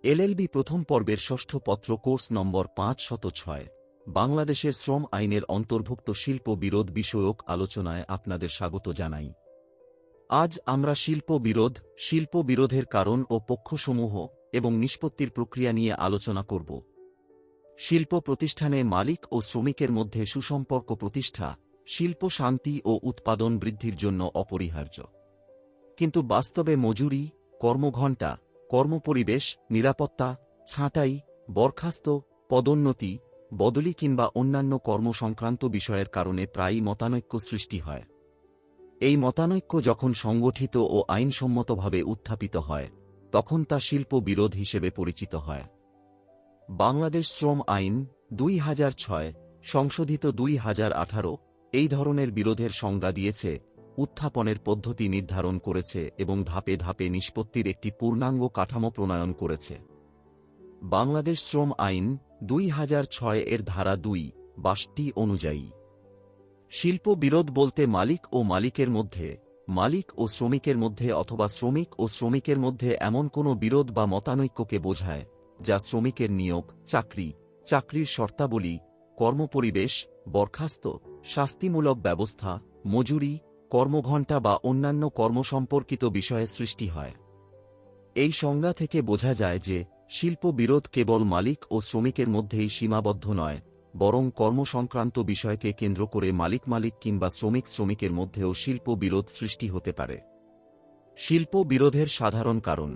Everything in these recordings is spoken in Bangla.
এলএলবি প্রথম পর্বের ষষ্ঠ পত্র কোর্স নম্বর 506 বাংলাদেশের শ্রম আইনের অন্তর্ভুক্ত শিল্প বিরোধ বিষয়ক আলোচনায় আপনাদের স্বাগত জানাই। আজ আমরা শিল্প বিরোধের কারণ ও পক্ষসমূহ এবং নিষ্পত্তির প্রক্রিয়া নিয়ে আলোচনা করব। শিল্প প্রতিষ্ঠানে মালিক ও শ্রমিকের মধ্যে সুসম্পর্ক প্রতিষ্ঠা শিল্প শান্তি ও উৎপাদন বৃদ্ধির জন্য অপরিহার্য। কিন্তু বাস্তবে মজুরি, কর্মঘণ্টা, কর্মপরিবেশ, নিরাপত্তা, ছাঁটাই, বরখাস্ত, পদোন্নতি, বদলি কিংবা অন্যান্য কর্মসংক্রান্ত বিষয়ের কারণে প্রায়ই মতানৈক্য সৃষ্টি হয়। এই মতানৈক্য যখন সংগঠিত ও আইনসম্মতভাবে উত্থাপিত হয়, তখন তা শিল্প বিরোধ হিসেবে পরিচিত হয়। বাংলাদেশ শ্রম আইন 2006 সংশোধিত 2018 এই ধরনের বিরোধের সংজ্ঞা দিয়েছে, উত্থাপনের পদ্ধতি নির্ধারণ করেছে এবং ধাপে ধাপে নিষ্পত্তির একটি পূর্ণাঙ্গ কাঠামো প্রণয়ন করেছে। বাংলাদেশ শ্রম আইন 2006 এর ধারা 2(টি) অনুযায়ী শিল্প বিরোধ বলতে মালিক ও মালিকের মধ্যে, মালিক ও শ্রমিকের মধ্যে অথবা শ্রমিক ও শ্রমিকের মধ্যে এমন কোনো বিরোধ বা মতানৈক্যকে বোঝায় যা শ্রমিকের নিয়োগ, চাকরির শর্তাবলী, কর্মপরিবেশ, বরখাস্ত, শাস্তিমূলক ব্যবস্থা, মজুরি, কর্মঘণ্টা বা অন্যান্য কর্মসম্পর্কিত বিষয়ে সৃষ্টি হয়। এই সংজ্ঞা থেকে বোঝা যায় যে শিল্প বিরোধ কেবল মালিক ও শ্রমিকের মধ্যেই সীমাবদ্ধ নয়, বরং কর্মসংক্রান্ত বিষয়কে কেন্দ্র করে মালিক কিংবা শ্রমিকের মধ্যেও শিল্প বিরোধ সৃষ্টি হতে পারে। শিল্প বিরোধের সাধারণ কারণ।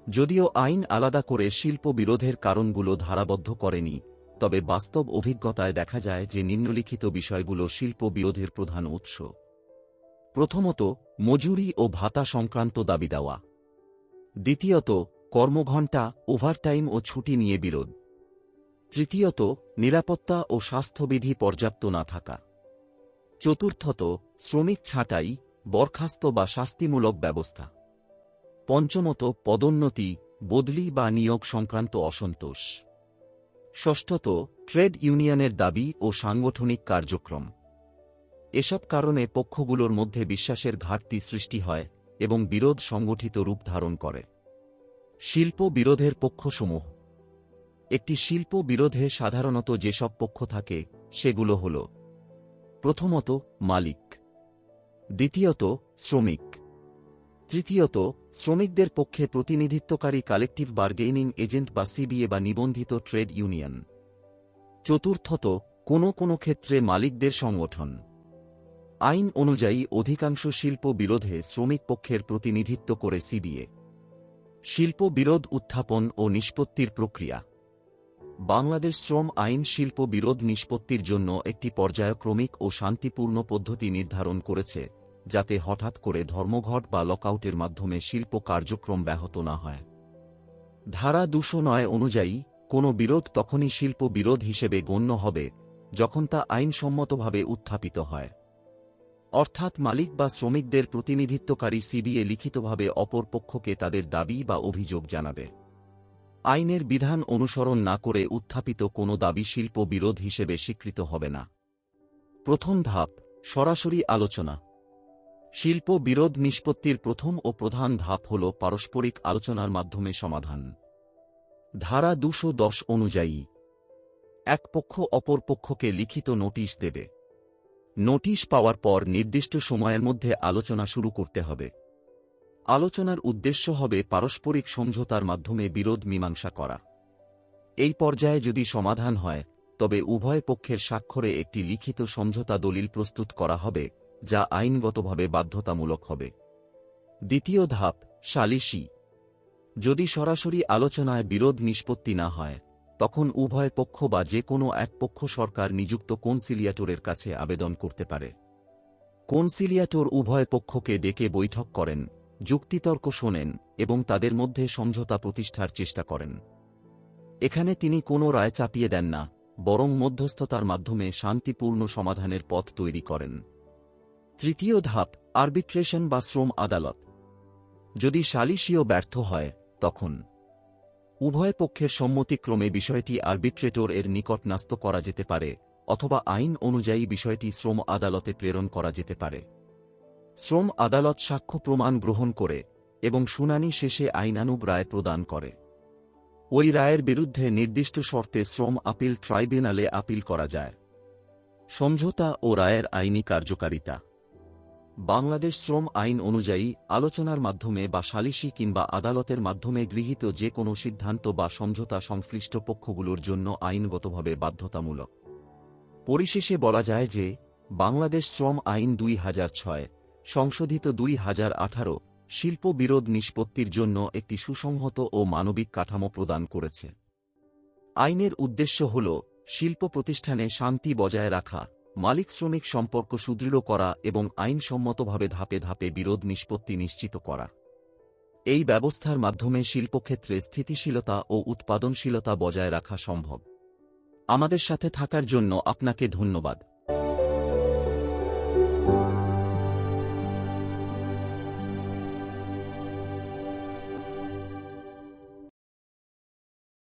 যদিও আইন আলাদা করে শিল্প বিরোধের কারণগুলো ধারাবদ্ধ করেনি, তবে বাস্তব অভিজ্ঞতায় দেখা যায় যে নিম্নলিখিত বিষয়গুলো শিল্প বিরোধের প্রধান উৎস। প্রথমত, মজুরি ও ভাতা সংক্রান্ত দাবি দেওয়া। দ্বিতীয়ত, কর্মঘণ্টা, ওভারটাইম ও ছুটি নিয়ে বিরোধ। তৃতীয়ত, নিরাপত্তা ও স্বাস্থ্যবিধি পর্যাপ্ত না থাকা। চতুর্থত, শ্রমিক ছাঁটাই, বরখাস্ত বা শাস্তিমূলক ব্যবস্থা। পঞ্চমত, পদোন্নতি, বদলি বা নিয়োগ সংক্রান্ত অসন্তোষ। ষষ্ঠত, ট্রেড ইউনিয়নের দাবি ও সাংগঠনিক কার্যক্রম। এসব কারণে পক্ষগুলোর মধ্যে বিশ্বাসের ঘাটতি সৃষ্টি হয় এবং বিরোধ সংগঠিত রূপ ধারণ করে। শিল্প বিরোধের পক্ষসমূহ। একটি শিল্প বিরোধে সাধারণত যেসব পক্ষ থাকে সেগুলো হল: প্রথমত, মালিক। দ্বিতীয়ত, শ্রমিক। তৃতীয়ত, শ্রমিকদের পক্ষে প্রতিনিধিত্বকারী কালেকটিভ বার্গেইনিং এজেন্ট বা সিবিএ বা নিবন্ধিত ট্রেড ইউনিয়ন। চতুর্থত, কোনো ক্ষেত্রে মালিকদের সংগঠন। আইন অনুযায়ী অধিকাংশ শিল্প বিরোধে শ্রমিক পক্ষের প্রতিনিধিত্ব করে সিবিএ। শিল্প বিরোধ উত্থাপন ও নিষ্পত্তির প্রক্রিয়া। বাংলাদেশ শ্রম আইন শিল্প বিরোধ নিষ্পত্তির জন্য একটি পর্যায়ক্রমিক ও শান্তিপূর্ণ পদ্ধতি নির্ধারণ করেছে, যাতে হঠাৎ করে ধর্মঘট বা লকআউটের মাধ্যমে শিল্প কার্যক্রম ব্যাহত না হয়। ধারা 209 অনুযায়ী কোনো বিরোধ তখনই শিল্প বিরোধ হিসেবে গণ্য হবে যখন তা আইনসম্মতভাবে উত্থাপিত হয়, অর্থাৎ মালিক বা শ্রমিকদের প্রতিনিধিত্বকারী সিবিএ লিখিতভাবে অপর পক্ষকে তাদের দাবি বা অভিযোগ জানাবে। আইনের বিধান অনুসরণ না করে উত্থাপিত কোনো দাবি শিল্প বিরোধ হিসেবে স্বীকৃত হবে না। প্রথম ধাপ, সরাসরি আলোচনা। শিল্প বিরোধ নিষ্পত্তির প্রথম ও প্রধান ধাপ হল পারস্পরিক আলোচনার মাধ্যমে সমাধান। ধারা 210 অনুযায়ী এক পক্ষ অপর পক্ষকে লিখিত নোটিশ দেবে। নোটিশ পাওয়ার পর নির্দিষ্ট সময়ের মধ্যে আলোচনা শুরু করতে হবে। আলোচনার উদ্দেশ্য হবে পারস্পরিক সমঝোতার মাধ্যমে বিরোধ মীমাংসা করা। এই পর্যায়ে যদি সমাধান হয়, তবে উভয় পক্ষের স্বাক্ষরে একটি লিখিত সমঝোতা দলিল প্রস্তুত করা হবে, যা আইনগতভাবে বাধ্যতামূলক হবে। দ্বিতীয় ধাপ, সালিসি। যদি সরাসরি আলোচনায় বিরোধ নিষ্পত্তি না হয়, তখন উভয় পক্ষ বা যে কোনো এক পক্ষ সরকার নিযুক্ত কনসিলিয়াটরের কাছে আবেদন করতে পারে। কনসিলিয়াটর উভয় পক্ষকে ডেকে বৈঠক করেন, যুক্তিতর্ক শোনেন এবং তাদের মধ্যে সমঝোতা প্রতিষ্ঠার চেষ্টা করেন। এখানে তিনি কোনো রায় চাপিয়ে দেন না, বরং মধ্যস্থতার মাধ্যমে শান্তিপূর্ণ সমাধানের পথ তৈরি করেন। তৃতীয় ধাপ, আরবিট্রেশন বা শ্রম আদালত। যদি সালিসিও ব্যর্থ হয়, তখন উভয় পক্ষের সম্মতিক্রমে বিষয়টি আরবিট্রেটর এর নিকট ন্যস্ত করা যেতে পারে, অথবা আইন অনুযায়ী বিষয়টি শ্রম আদালতে প্রেরণ করা যেতে পারে। শ্রম আদালত সাক্ষ্য প্রমাণ গ্রহণ করে এবং শুনানি শেষে আইনানুগ রায় প্রদান করে। ওই রায়ের বিরুদ্ধে নির্দিষ্ট শর্তে শ্রম আপিল ট্রাইব্যুনালে আপিল করা যায়। সমঝোতা ও রায়ের আইনি কার্যকারিতা। বাংলাদেশ শ্রম আইন অনুযায়ী আলোচনার মাধ্যমে বা সালিসি কিংবা আদালতের মাধ্যমে গৃহীত যে কোনো সিদ্ধান্ত বা সমঝোতা সংশ্লিষ্ট পক্ষগুলোর জন্য আইনগতভাবে বাধ্যতামূলক। পরিশেষে বলা যায় যে, বাংলাদেশ শ্রম আইন ২০০৬, সংশোধিত ২০১৮, শিল্প বিরোধ নিষ্পত্তির জন্য একটি সুসংহত ও মানবিক কাঠামো প্রদান করেছে। আইনের উদ্দেশ্য হল শিল্প প্রতিষ্ঠানে শান্তি বজায় রাখা, মালিক শ্রমিক সম্পর্ক সুদৃঢ় করা এবং আইনসম্মতভাবে ধাপে ধাপে বিরোধ নিষ্পত্তি নিশ্চিত করা। এই ব্যবস্থার মাধ্যমে শিল্পক্ষেত্রে স্থিতিশীলতা ও উৎপাদনশীলতা বজায় রাখা সম্ভব। আমাদের সাথে থাকার জন্য আপনাকে ধন্যবাদ।